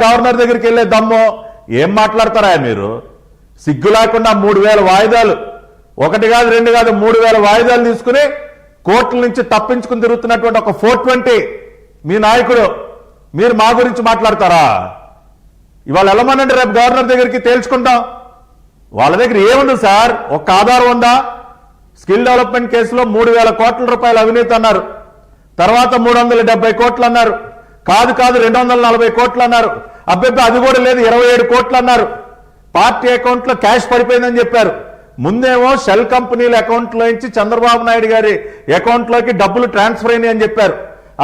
Governor దగ్గరికి వెళ్ళే దమ్ము ఏం మాట్లాడతారా మీరు? సిగ్గు లేకుండా 3000 వాయిదాలు, ఒకటి కాదు రెండు కాదు 3000 వాయిదాలు తీసుకుని కోర్టుల నుంచి తప్పించుకుని తిరుగుతున్నటువంటి ఒక 420 మీ నాయకుడు, మీరు మా గురించి మాట్లాడతారా? ఇవాళ వెళ్ళమనండి, రేపు గవర్నర్ దగ్గరికి తేల్చుకుంటాం. వాళ్ళ దగ్గర ఏముంది సార్? ఒక్క ఆధారం ఉందా? స్కిల్ డెవలప్మెంట్ కేసులో 3000 కోట్ల రూపాయల అవినీతి అన్నారు, తర్వాత 370 కోట్లు అన్నారు, కాదు 240 కోట్లు అన్నారు, అబ్బెబ్బే అది కూడా లేదు 27 కోట్లు అన్నారు. పార్టీ అకౌంట్లో క్యాష్ పడిపోయిందని చెప్పారు. ముందేమో షెల్ కంపెనీల అకౌంట్లో నుంచి చంద్రబాబు నాయుడు గారి అకౌంట్లోకి డబ్బులు ట్రాన్స్ఫర్ అయినాయి అని చెప్పారు.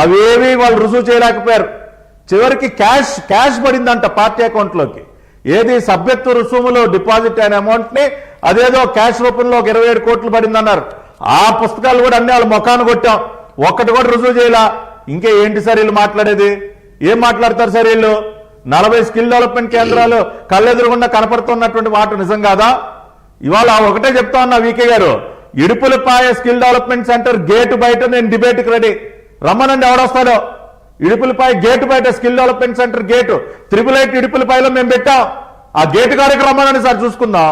అవేవి వాళ్ళు రుజువు చేయలేకపోయారు. చివరికి క్యాష్ పడిందంట పార్టీ అకౌంట్లోకి. ఏది సభ్యత్వ రుసుములో డిపాజిట్ అయిన అమౌంట్ ని అదేదో క్యాష్ రూపంలో 27 కోట్లు పడిందన్నారు. ఆ పుస్తకాలు కూడా అన్ని వాళ్ళ ముఖాన్ని కొట్టాం, ఒక్కటి కూడా రుజువు చేయలా. ఇంకే ఏంటి సార్ వీళ్ళు మాట్లాడేది? ఏం మాట్లాడతారు సార్ వీళ్ళు? 40 స్కిల్ డెవలప్మెంట్ కేంద్రాలు కళ్ళెదురుగుండా కనపడుతున్నటువంటి మాట నిజం కాదా? ఇవాళ ఒకటే చెప్తా ఉన్నా వీకే గారు, Idupulapaya skill development centre gate బయట నేను డిబేట్కి రెడీ, రమ్మనండి ఎవడొస్తాడో. ఇడుపులపాయ గేటు బయట స్కిల్ డెవలప్మెంట్ సెంటర్ గేటు 888 ఇడుపులపాయలో మేము పెట్టాం. ఆ గేటు కాడికి రమ్మనండి సార్, చూసుకుందాం.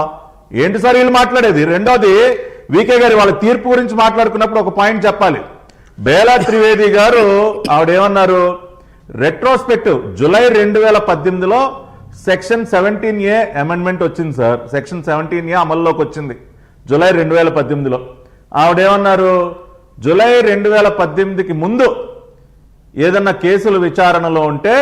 ఏంటి సార్ వీళ్ళు మాట్లాడేది? రెండోది, వీకే గారు వాళ్ళ తీర్పు గురించి మాట్లాడుకున్నప్పుడు ఒక పాయింట్ చెప్పాలి. బేలా త్రివేది గారు ఆవిడేమన్నారు? రెట్రోస్పెక్టివ్ జూలై 2018లో సెక్షన్ 17A అమెండ్మెంట్ వచ్చింది సార్. సెక్షన్ 17A అమల్లోకి వచ్చింది జూలై 2018లో. ఆవిడేమన్నారు? జూలై 2018కి ముందు ఏదన్నా కేసులు విచారణలో ఉంటే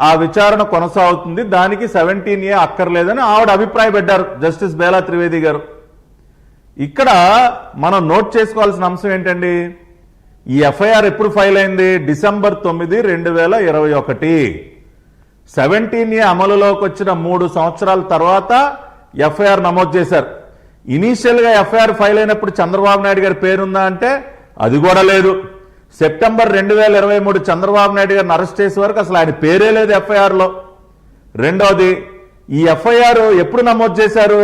ఆ విచారణ కొనసాగుతుంది, దానికి 17A అక్కర్లేదని ఆవిడ అభిప్రాయపడ్డారు, జస్టిస్ బేలా త్రివేది గారు. ఇక్కడ మనం నోట్ చేసుకోవాల్సిన అంశం ఏంటండి? ఈ ఎఫ్ఐఆర్ ఎప్పుడు ఫైల్ అయింది? డిసెంబర్ 9, 2021. 17A అమలులోకి వచ్చిన 3 సంవత్సరాల తర్వాత ఎఫ్ఐఆర్ నమోదు చేశారు. ఇనీషియల్ గా ఎఫ్ఐఆర్ ఫైల్ అయినప్పుడు చంద్రబాబు నాయుడు గారి పేరుందా అంటే అది కూడా లేదు. సెప్టెంబర్ 2023 చంద్రబాబు నాయుడు గారిని అరెస్ట్ చేసే వరకు అసలు ఆయన పేరే లేదు ఎఫ్ఐఆర్ లో. రెండోది, ఈ ఎఫ్ఐఆర్ ఎప్పుడు నమోదు చేశారు?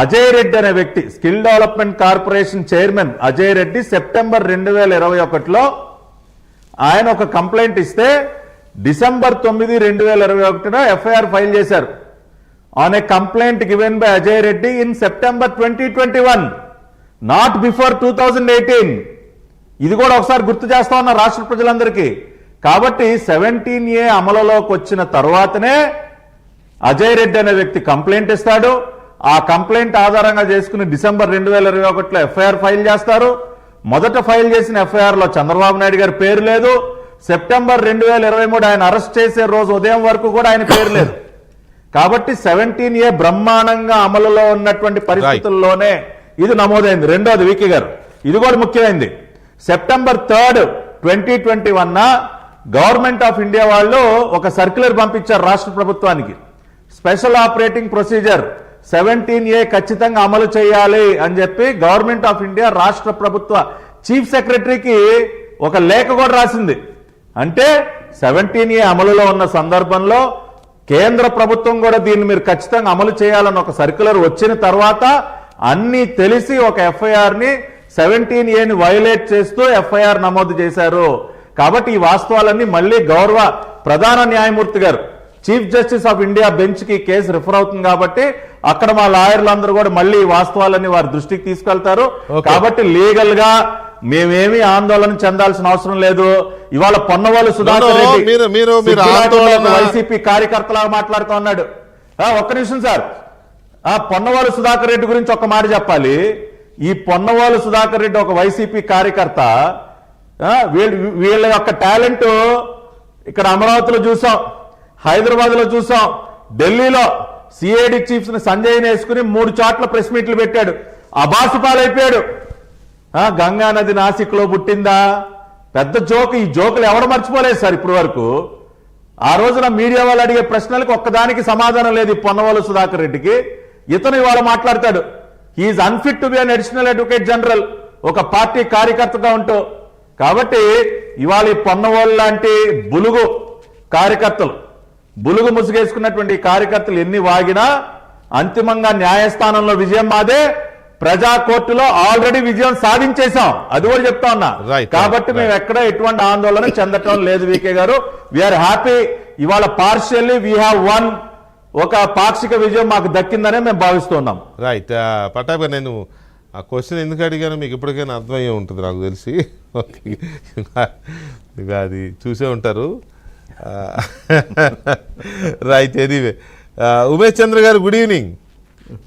అజయ్ రెడ్డి అనే వ్యక్తి, skill development corporation chairman Ajay Reddy, September 2021లో ఆయన ఒక కంప్లైంట్ ఇస్తే డిసెంబర్ 9, 2021 ఎఫ్ఐఆర్ ఫైల్ చేశారు. On a complaint given by Ajay Reddy in September 2021, not before 2018. ఇది కూడా ఒకసారి గుర్తు చేస్తా ఉన్న రాష్ట్ర ప్రజలందరికీ. కాబట్టి 17A అమలులోకి వచ్చిన తర్వాతనే అజయ్ రెడ్డి అనే వ్యక్తి కంప్లైంట్ ఇస్తాడు. ఆ కంప్లైంట్ ఆధారంగా చేసుకుని డిసెంబర్ 2021లో ఎఫ్ఐఆర్ ఫైల్ చేస్తారు. మొదట ఫైల్ చేసిన ఎఫ్ఐఆర్ లో చంద్రబాబు నాయుడు గారి పేరు లేదు. సెప్టెంబర్ 2023 ఆయన అరెస్ట్ చేసే రోజు ఉదయం వరకు కూడా ఆయన పేరు లేదు. కాబట్టి 17A బ్రహ్మాండంగా అమలులో ఉన్నటువంటి పరిస్థితుల్లోనే ఇది నమోదైంది. రెండోది వీకే గారు, ఇది కూడా ముఖ్యమైనది. సెప్టెంబర్ 3, 2021 గవర్నమెంట్ ఆఫ్ ఇండియా వాళ్ళు ఒక సర్క్యులర్ పంపించారు రాష్ట్ర ప్రభుత్వానికి. స్పెషల్ ఆపరేటింగ్ ప్రొసీజర్ 17A ఖచ్చితంగా అమలు చేయాలి అని చెప్పి గవర్నమెంట్ ఆఫ్ ఇండియా రాష్ట్ర ప్రభుత్వ చీఫ్ సెక్రటరీకి ఒక లేఖ కూడా రాసింది. అంటే 17A అమలులో ఉన్న సందర్భంలో కేంద్ర ప్రభుత్వం కూడా దీన్ని మీరు ఖచ్చితంగా అమలు చేయాలని ఒక సర్క్యులర్ వచ్చిన తర్వాత అన్ని తెలిసి ఒక ఎఫ్ఐఆర్ ని 17Aని వైలేట్ చేస్తూ ఎఫ్ఐఆర్ నమోదు చేశారు. కాబట్టి ఈ వాస్తవాలన్నీ మళ్ళీ గౌరవ ప్రధాన న్యాయమూర్తి గారు, chief justice of India bench కి కేసు రిఫర్ అవుతుంది కాబట్టి అక్కడ మా లాయర్లందరూ కూడా మళ్ళీ ఈ వాస్తవాలన్నీ వారి దృష్టికి తీసుకెళ్తారు. కాబట్టి లీగల్ గా మేమేమీ ఆందోళన చెందాల్సిన అవసరం లేదు. ఇవాళ పొన్నవాళ్ళు సుధాకర్ రెడ్డి వైసీపీ కార్యకర్తలాగా మాట్లాడుతూ ఉన్నాడు. ఒక్క నిమిషం సార్, పొన్నవాళ్ళు సుధాకర్ రెడ్డి గురించి ఒక మాట చెప్పాలి. ఈ పొన్నవాళ్ళు సుధాకర్ రెడ్డి ఒక వైసీపీ కార్యకర్త. వీళ్ళ యొక్క టాలెంట్ ఇక్కడ అమరావతిలో చూసాం, హైదరాబాద్ లో చూసాం, ఢిల్లీలో సిఐడి చీఫ్స్ ని సంజయ్ వేసుకుని 3 చోట్ల ప్రెస్ మీట్లు పెట్టాడు. అబాసుపాలైపోయాడు. గంగా నది నాసిక్ లో పుట్టిందా? పెద్ద జోక్. ఈ జోకులు ఎవరు మర్చిపోలేదు సార్ ఇప్పుడు వరకు. ఆ రోజున మీడియా వాళ్ళు అడిగే ప్రశ్నలకు ఒక్కదానికి సమాధానం లేదు ఈ పొన్నవాళ్ళు సుధాకర్ రెడ్డికి. ఇతను ఇవాళ మాట్లాడతాడు he's unfit to be an additional advocate general, ఒక పార్టీ కార్యకర్తగా ఉంటూ. కాబట్టి ఇవాళ ఈ పొన్నవాళ్ళు లాంటి బులుగు కార్యకర్తలు, బులుగు ముసుగేసుకున్నటువంటి కార్యకర్తలు ఎన్ని వాగినా అంతిమంగా న్యాయస్థానంలో విజయం మాదే, ప్రజా కోర్టులో ఆల్రెడీ విజయం సాధించేశాం, అది కూడా చెప్తా ఉన్నా. Right, కాబట్టి మేము ఎక్కడ ఎటువంటి ఆందోళన చెందటం లేదు. వికే గారు, వీఆర్ హ్యాపీ. ఇవాళ పార్షియల్లీ వీ హ్యావ్ వన్, ఒక పాక్షిక విజయం మాకు దక్కిందనే మేము భావిస్తున్నాం. రైట్. పట్టాభి గారు, నేను ఆ క్వశ్చన్ ఎందుకు అడిగానో మీకు ఇప్పటికైనా అర్థమయ్యే ఉంటుంది నాకు తెలిసి. ఇక అది చూసే ఉంటారు. రైట్. ఎనీవే, ఉమేష్ చంద్ర గారు, గుడ్ ఈవినింగ్.